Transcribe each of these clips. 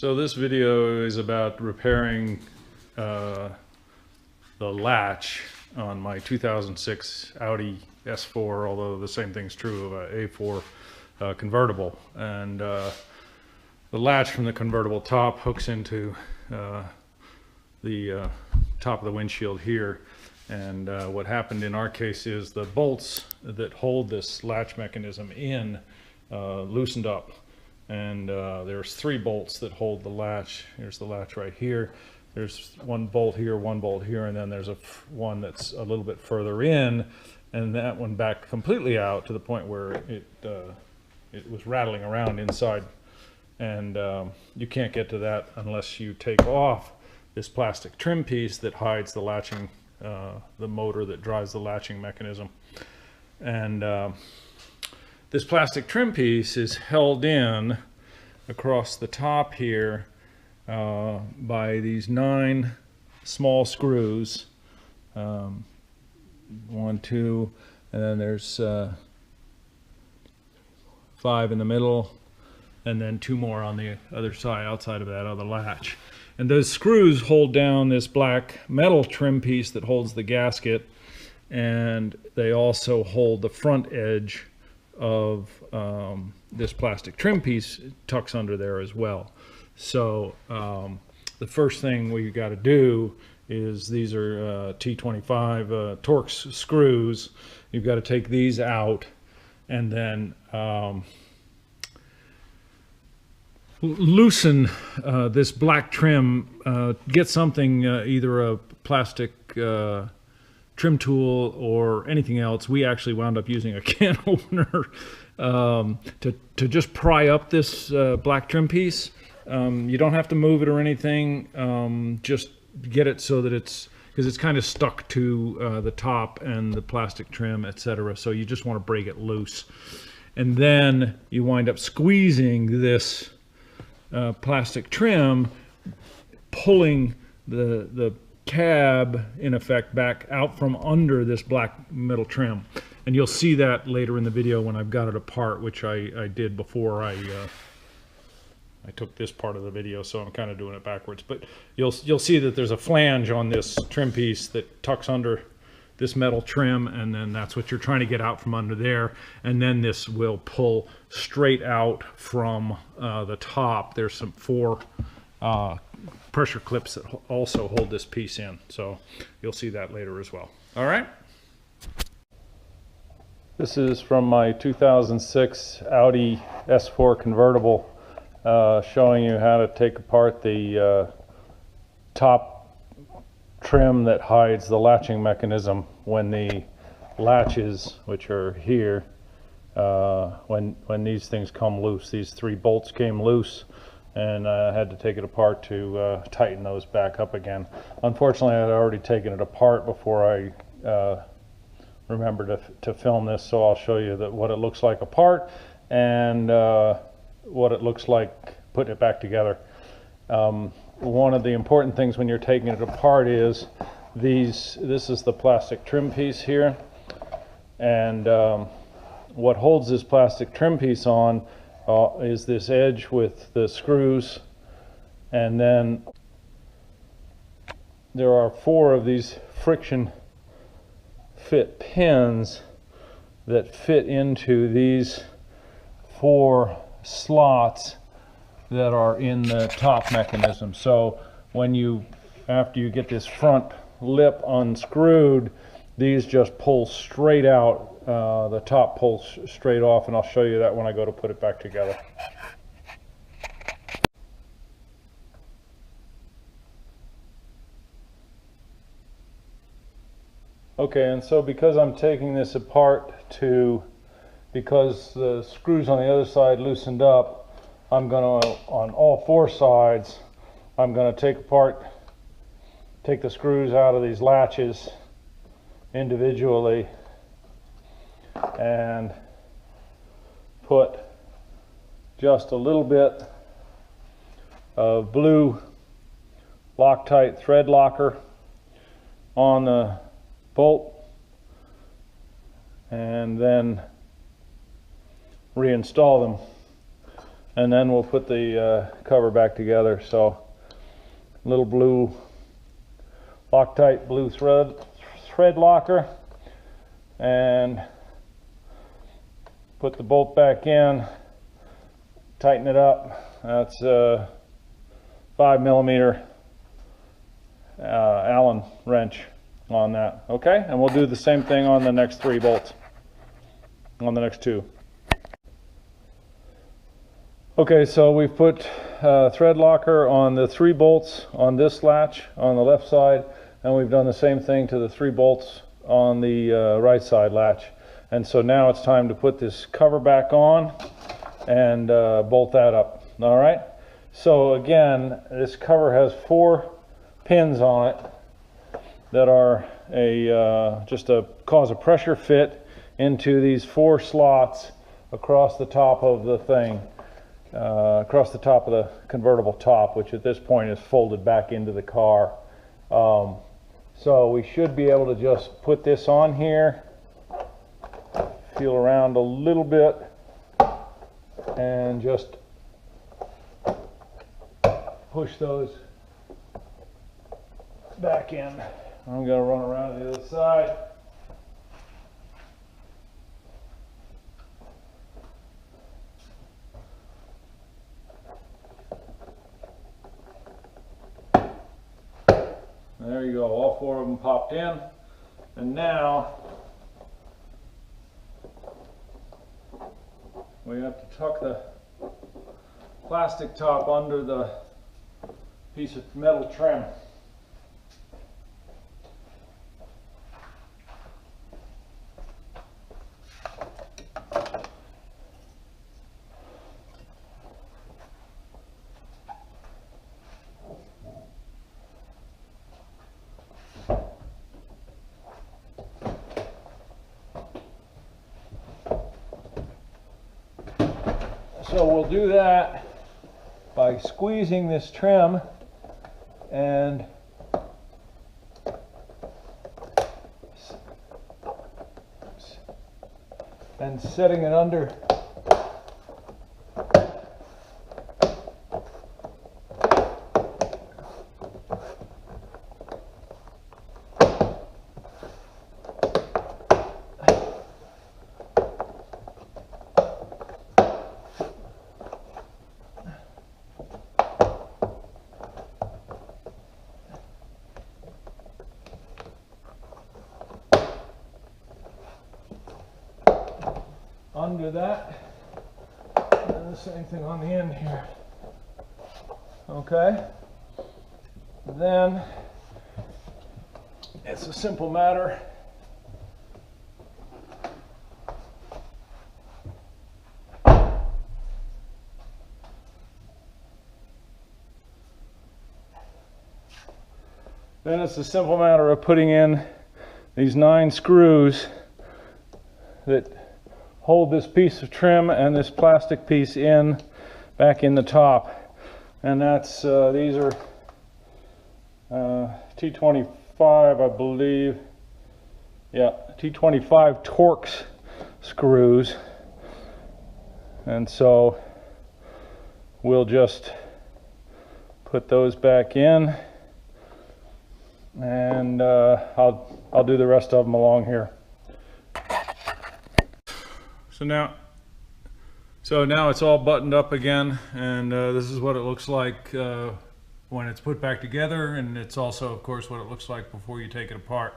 So this video is about repairing the latch on my 2006 Audi S4, although the same thing's true of a A4 convertible. And the latch from the convertible top hooks into the top of the windshield here. And what happened in our case is the bolts that hold this latch mechanism in loosened up. And there's 3 bolts that hold the latch. Here's the latch right here. There's one bolt here, and then there's one that's a little bit further in, and that one backed completely out to the point where it was rattling around inside. And you can't get to that unless you take off this plastic trim piece that hides the latching, the motor that drives the latching mechanism. And this plastic trim piece is held in across the top here by these 9 small screws. 1, 2, and then there's 5 in the middle, and then 2 more on the other side, outside of that other latch. And those screws hold down this black metal trim piece that holds the gasket, and they also hold the front edge of this plastic trim piece. Tucks under there as well. So the first thing we got to do is, these are T25 Torx screws. You've got to take these out and then loosen this black trim. Get something, either a plastic trim tool or anything else. We actually wound up using a can opener to just pry up this black trim piece. You don't have to move it or anything. Just get it so that because it's kind of stuck to the top and the plastic trim, etc. So you just want to break it loose, and then you wind up squeezing this plastic trim, pulling the cab in effect back out from under this black metal trim. And you'll see that later in the video when I've got it apart, which I did before I took this part of the video, so I'm kind of doing it backwards. But you'll see that there's a flange on this trim piece that tucks under this metal trim, and then that's what you're trying to get out from under there. And then this will pull straight out from the top. There's some 4 pressure clips that also hold this piece in, so you'll see that later as well. All right. This is from my 2006 Audi S4 convertible, showing you how to take apart the top trim that hides the latching mechanism when the latches, which are here, when these things come loose. These 3 bolts came loose, and I had to take it apart to tighten those back up again. Unfortunately, I had already taken it apart before I remembered to film this, so I'll show you what it looks like apart and what it looks like putting it back together. One of the important things when you're taking it apart is this is the plastic trim piece here, and what holds this plastic trim piece on is this edge with the screws, and then there are 4 of these friction fit pins that fit into these 4 slots that are in the top mechanism. So after you get this front lip unscrewed, these just pull straight out. The top pulls straight off, and I'll show you that when I go to put it back together. Okay, and so because I'm taking this apart because the screws on the other side loosened up, I'm going to, on all 4 sides, I'm going to take the screws out of these latches individually and put just a little bit of blue Loctite thread locker on the bolt, and then reinstall them. and then we'll put the cover back together. So little blue Loctite blue thread locker, and put the bolt back in, tighten it up. That's a 5mm Allen wrench on that. Okay, and we'll do the same thing on the next 3 bolts, on the next 2. Okay, so we've put thread locker on the 3 bolts on this latch on the left side, and we've done the same thing to the 3 bolts on the right side latch. And so now it's time to put this cover back on and bolt that up. All right, so again, this cover has 4 pins on it that are just a cause a pressure fit into these 4 slots across the top of the thing, across the top of the convertible top, which at this point is folded back into the car. So we should be able to just put this on here, feel around a little bit, and just push those back in. I'm going to run around to the other side. There you go, all 4 of them popped in. And now we have to tuck the plastic top under the piece of metal trim. So we'll do that by squeezing this trim and setting it under that, and the same thing on the end here. Okay, then it's a simple matter of putting in these 9 screws that hold this piece of trim and this plastic piece in back in the top. And that's these are T25, I believe. Yeah, T25 Torx screws. And so we'll just put those back in, and I'll do the rest of them along here. So now it's all buttoned up again, and this is what it looks like when it's put back together, and it's also, of course, what it looks like before you take it apart.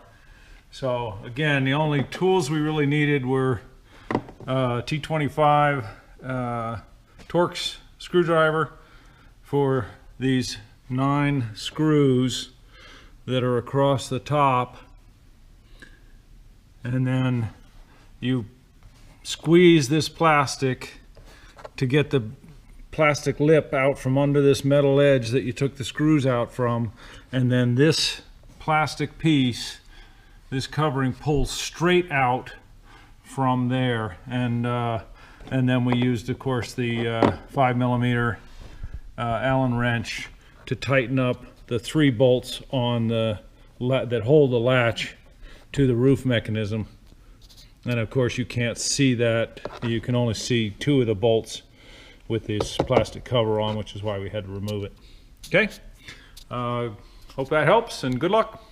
So again, the only tools we really needed were T25 Torx screwdriver for these 9 screws that are across the top, and then you squeeze this plastic to get the plastic lip out from under this metal edge that you took the screws out from, and then this plastic piece, this covering, pulls straight out from there, and then we used, of course, the 5mm Allen wrench to tighten up the 3 bolts on the that hold the latch to the roof mechanism. And of course you can't see that, you can only see 2 of the bolts with this plastic cover on, which is why we had to remove it. Okay, hope that helps, and good luck.